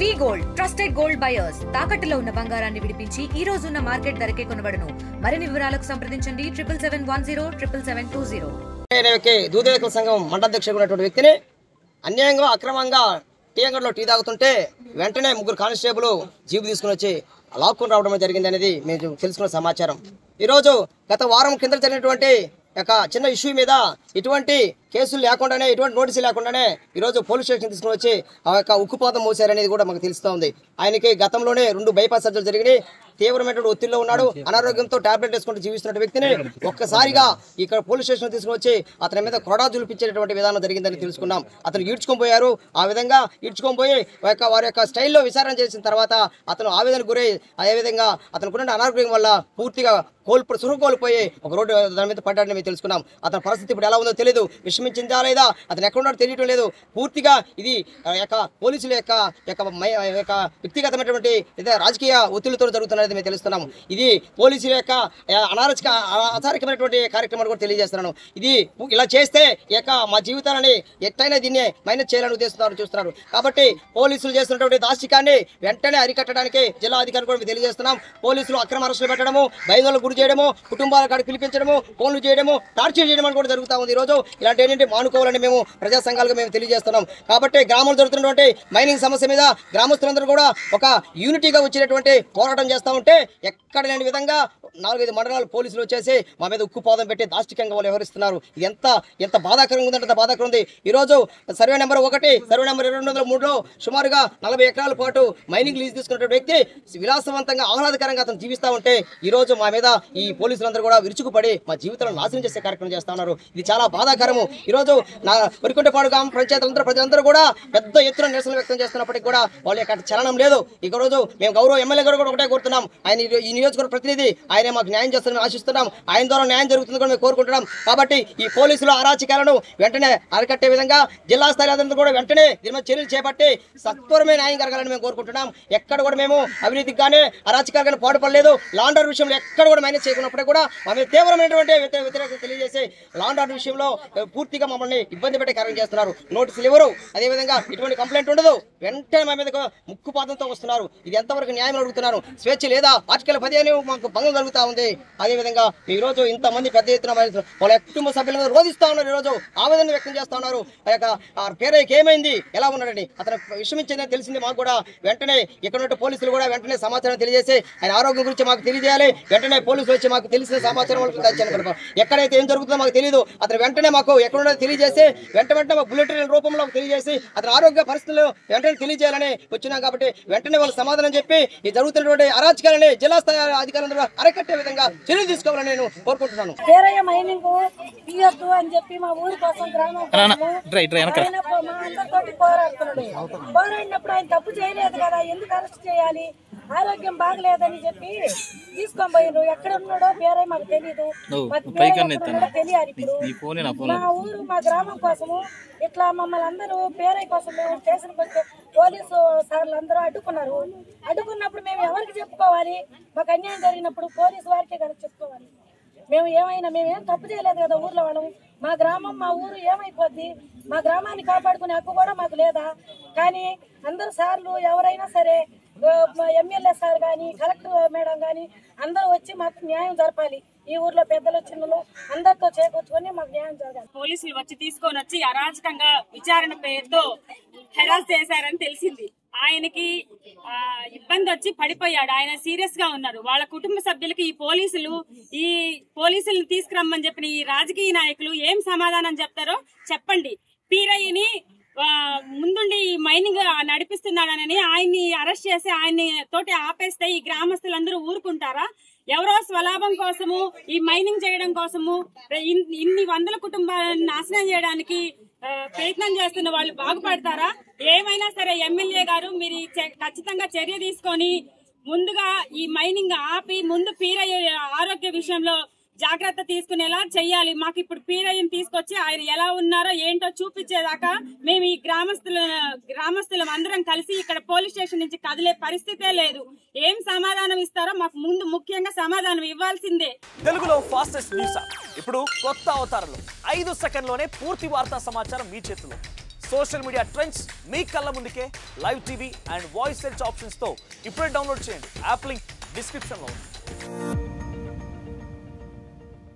వి gold trusted gold buyers తాకట్టులో ఉన్న బంగారాన్ని విడిపించి ఈ రోజు ఉన్న మార్కెట్ ధరకే కొనబడును. మరిన్ని వివరాలకు సంప్రదించండి 7710 దూదేకుల సంఘం మండలాధ్యక్షుడు ఉన్నటువంటి వ్యక్తిని అన్యాయంగా అక్రమంగా టీ అంగడిలో టీ తాగుతుంటే వెంటనే ముగ్గురు కానిస్టేబుల్ జీపు తీసుకుని వచ్చి లాక్కుని రావడం జరిగింది అనేది మేము తెలుసుకున్న సమాచారం. ఈరోజు గత వారం కింద జరిగినటువంటి చిన్న ఇష్యూ మీద ఇటువంటి కేసులు లేకుండానే ఇటువంటి నోటీసులు లేకుండానే ఈరోజు పోలీస్ స్టేషన్ తీసుకుని వచ్చి ఆ యొక్క ఉక్కుపాతం మోసారనేది కూడా మాకు తెలుస్తూ ఉంది. ఆయనకి గతంలోనే 2 బైపాస్ సర్జరీలు జరిగినాయి. తీవ్రమైనటువంటి ఒత్తిడిలో ఉన్నాడు. అనారోగ్యంతో టాబ్లెట్ వేసుకుంటూ జీవిస్తున్న వ్యక్తిని ఒక్కసారిగా ఇక్కడ పోలీస్ స్టేషన్ తీసుకుని వచ్చి అతని మీద కొరడా చూపించేటువంటి విధానం జరిగిందని తెలుసుకున్నాం. అతను ఈడ్చుకొని పోయారు. ఆ విధంగా ఈడ్చుకొని పోయి వారి యొక్క స్టైల్లో విచారణ చేసిన తర్వాత అతను ఆవేదనకు గురై అదేవిధంగా అతనుకున్న అనారోగ్యం వల్ల పూర్తిగా సురుగు కోల్పోయి ఒక రోడ్డు దాని మీద పడ్డాడని మేము తెలుసుకున్నాం. అతని పరిస్థితి ఇప్పుడు ఎలా ఉందో తెలియదు. విషమించిందా లేదా, అతను ఎక్కడున్నాడో తెలియటం లేదు. పూర్తిగా ఇది పోలీసుల యొక్క వ్యక్తిగతమైనటువంటి రాజకీయ ఒత్తిడితో జరుగుతున్నది మేము తెలుస్తున్నాము. ఇది పోలీసుల యొక్క అసారికమైనటువంటి కార్యక్రమాలు కూడా తెలియజేస్తున్నాను. ఇది ఇలా చేస్తే మా జీవితాలని ఎట్టయినా దీన్ని మైనస్ చేయాలని ఉద్దేశిస్తున్నారు చూస్తున్నారు. కాబట్టి పోలీసులు చేస్తున్నటువంటి దాష్టికాన్ని వెంటనే అరికట్టడానికి జిల్లా అధికారులు కూడా తెలియజేస్తున్నాం. పోలీసులు అక్రమ అరెస్టులు పెట్టడము, భయందోళనకు గురి చేయడము, కుటుంబాల కాడికి పిలిపించడము, ఫోన్లు చేయడము, టార్చర్ చేయడం అని కూడా జరుగుతూ ఉంది. ఈరోజు ఇలాంటి ఏంటంటే మానుకోవాలని మేము ప్రజా సంఘాలుగా మేము తెలియజేస్తున్నాం. కాబట్టి గ్రామంలో జరుగుతున్నటువంటి మైనింగ్ సమస్య మీద గ్రామస్తులందరూ కూడా ఒక యూనిటీగా వచ్చినటువంటి పోరాటం చేస్తూ ఉంటే ఎక్కడ లేని విధంగా 4-5 మండలాలు పోలీసులు వచ్చేసి మా మీద ఉక్కుపాదం పెట్టి దాష్టికంగా వాళ్ళు వ్యవహరిస్తున్నారు. ఇది ఎంత బాధాకరంగా ఉందంటే అంత బాధాకరం ఉంది. ఈరోజు సర్వే నెంబర్ 1, సర్వే నెంబర్ 203లో సుమారుగా 40 ఎకరాల పాటు మైనింగ్ లీజ్ తీసుకున్న వ్యక్తి విలాసవంతంగా ఆహ్లాదకరంగా అతను జీవిస్తూ ఉంటే ఈరోజు మా మీద ఈ పోలీసులందరూ కూడా విరుచుకుపడి మా జీవితాలను నాశనం చేసే కార్యక్రమం చేస్తా ఉన్నారు. ఇది చాలా బాధాకరము. ఈరోజు వరికుంటపాడు గ్రామ పంచాయతీలందరూ ప్రజలందరూ కూడా పెద్ద ఎత్తున నిరసన వ్యక్తం చేస్తున్నప్పటికీ కూడా వాళ్ళ యొక్క చలనం లేదు. ఈ రోజు మేము గౌరవ ఎమ్మెల్యే గారు కూడా ఒకటే కోరుతున్నాం. ఆయన ఈ నియోజకవర్గ ప్రతినిధి, ఆయనే మాకు న్యాయం చేస్తారని ఆశిస్తున్నాం. ఆయన ద్వారా న్యాయం జరుగుతుంది కూడా మేము కోరుకుంటున్నాం. కాబట్టి ఈ పోలీసుల అరాచకాలను వెంటనే అరికట్టే విధంగా జిల్లా స్థాయి అధికారులు కూడా వెంటనే దీని మీద చర్యలు చేపట్టి సత్వరమే న్యాయం జరగాలని మేము కోరుకుంటున్నాం. ఎక్కడ కూడా మేము అవినీతికి కానీ అరాచకాలు కానీ పాటుపడలేదు. లాండ్ ఆర్డర్ విషయంలో ఎక్కడ కూడా మైనస్ చేయకున్నప్పుడే కూడా మేము తీవ్రమైనటువంటి వ్యతిరేకత తెలియజేసి లాండ్ ఆర్డర్ విషయంలో పూర్తిగా మమ్మల్ని ఇబ్బంది పెట్టే కార్యం చేస్తున్నారు. నోటీసులు ఇవ్వరు, అదేవిధంగా ఇటువంటి కంప్లైంట్ ఉండదు. వెంటనే మా మీద ముక్కుపాతంతో వస్తున్నారు. ఇది ఎంతవరకు న్యాయం అడుగుతున్నారు. స్వేచ్ఛ లేదా, ఆర్టికల్ 15 మాకు భంగం కలుగుతా ఉంది. అదేవిధంగా ఈరోజు ఇంతమంది పెద్ద ఎత్తున వాళ్ళ కుటుంబ సభ్యులను రోధిస్తూ ఉన్నారు. ఈరోజు ఆవేదన వ్యక్తం చేస్తూ ఉన్నారు. పేరైకి ఏమైంది, ఎలా ఉన్నాడని అతను విషమించిందని తెలిసింది మాకు కూడా. వెంటనే ఇక్కడ ఉన్న పోలీసులు కూడా వెంటనే సమాచారం తెలియజేసి ఆయన ఆరోగ్యం గురించి మాకు తెలియజేయాలి. వెంటనే పోలీసులు వచ్చి మాకు తెలిసిన సమాచారం ఎక్కడైతే ఏం జరుగుతుందో మాకు తెలియదు. అతను వెంటనే మాకు ఎక్కడున్నదో తెలియజేసి వెంటనే బుల్లెటిన్ రూపంలో తెలియజేసి అతని ఆరోగ్య పరిస్థితులు వెంటనే తెలియజేయాలని వచ్చినాం. కాబట్టి వెంటనే వాళ్ళు సమాధానం చెప్పి ఈ జరుగుతున్నటువంటి అరాచకాలని జిల్లా స్థాయి అధికారులందరూ అరికట్టే విధంగా చర్యలు తీసుకోవాలని నేను కోరుకుంటున్నాను. పోరాడినప్పుడు ఆయన తప్పు చేయలేదు కదా, ఎందుకు అరెస్ట్ చేయాలి? ఆరోగ్యం బాగలేదని చెప్పి తీసుకొని పోయినారు. ఎక్కడ ఉన్నాడో పేరే మాకు తెలీదు. తెలియాలి. ఇప్పుడు మా ఊరు మా గ్రామం కోసము ఇట్లా మమ్మల్ని అందరూ పేరై కోసం స్టేషన్కి వస్తే పోలీసు సార్లు అందరూ అడ్డుకున్నారు. అడ్డుకున్నప్పుడు మేము ఎవరికి చెప్పుకోవాలి? మాకు అన్యాయం జరిగినప్పుడు పోలీసు వారికే కదా చెప్పుకోవాలి. మేమేం తప్పు చేయలేదు కదా ఊర్లో వాళ్ళం. మా గ్రామం మా ఊరు ఏమైపోద్ది? మా గ్రామాన్ని కాపాడుకునే హక్కు కూడా మాకు లేదా? కానీ అందరు సార్లు ఎవరైనా సరే, ఎమ్మెల్యే సార్ కానీ, కలెక్టర్ మేడం కానీ అందరూ వచ్చి మాకు న్యాయం జరపాలి. ఈ ఊర్లో పెద్దలు చిన్నలు అందరితో చేకూర్చుకొని మాకు న్యాయం జరగాలి. పోలీసులు వచ్చి తీసుకొని వచ్చి అరాచకంగా విచారణ పేరుతో హెరాస్ చేశారని తెలిసింది. ఆయనకి ఇబ్బంది వచ్చి పడిపోయాడు. ఆయన సీరియస్ గా ఉన్నారు. వాళ్ళ కుటుంబ సభ్యులకి ఈ పోలీసులను తీసుకురమ్మని చెప్పిన ఈ రాజకీయ నాయకులు ఏం సమాధానం చెప్తారో చెప్పండి. పీరయ్యని ముందుండి మైనింగ్ నడిపిస్తున్నాడనని ఆయన్ని అరెస్ట్ చేసి ఆయన్ని తోటి ఆపేస్తే ఈ గ్రామస్తులందరూ ఊరుకుంటారా? ఎవరో స్వలాభం కోసము ఈ మైనింగ్ చేయడం కోసము ఇన్ని వందల కుటుంబాలను నాశనం చేయడానికి ప్రయత్నం చేస్తున్న వాళ్ళు బాగుపడతారా? ఏమైనా సరే ఎమ్మెల్యే గారు మీరు ఖచ్చితంగా చర్య తీసుకొని ముందుగా ఈ మైనింగ్ ఆపి ముందు పీరయ్య ఆరోగ్య విషయంలో జాగ్రత్త తీసుకునేలా చెయ్యాలి. మాకు ఇప్పుడు పీరయ్యని తీసుకొచ్చి ఆయన ఎలా ఉన్నారో ఏంటో చూపించేదాకా మేము ఈ గ్రామస్తులం అందరం కలిసి ఇక్కడ పోలీస్ స్టేషన్ నుంచి కదిలే పరిస్థితే లేదు. ఏం సమాధానం ఇస్తారో మాకు ముందు ముఖ్యంగా సమాధానం ఇవ్వాల్సిందే. తెలుగులో ఫాస్టెస్ట్ న్యూస్ ఇప్పుడు కొత్త అవతారంలో 5 సెకండ్లోనే పూర్తి వార్తా సమాచారం మీ చేతిలో. సోషల్ మీడియా ట్రెండ్స్ మీ కళ్ళ ముందుకే live TV and voice search ఆప్షన్స్తో ఇప్పుడే డౌన్లోడ్ చేయండి. యాప్ లింక్ డిస్క్రిప్షన్లో ఉంది.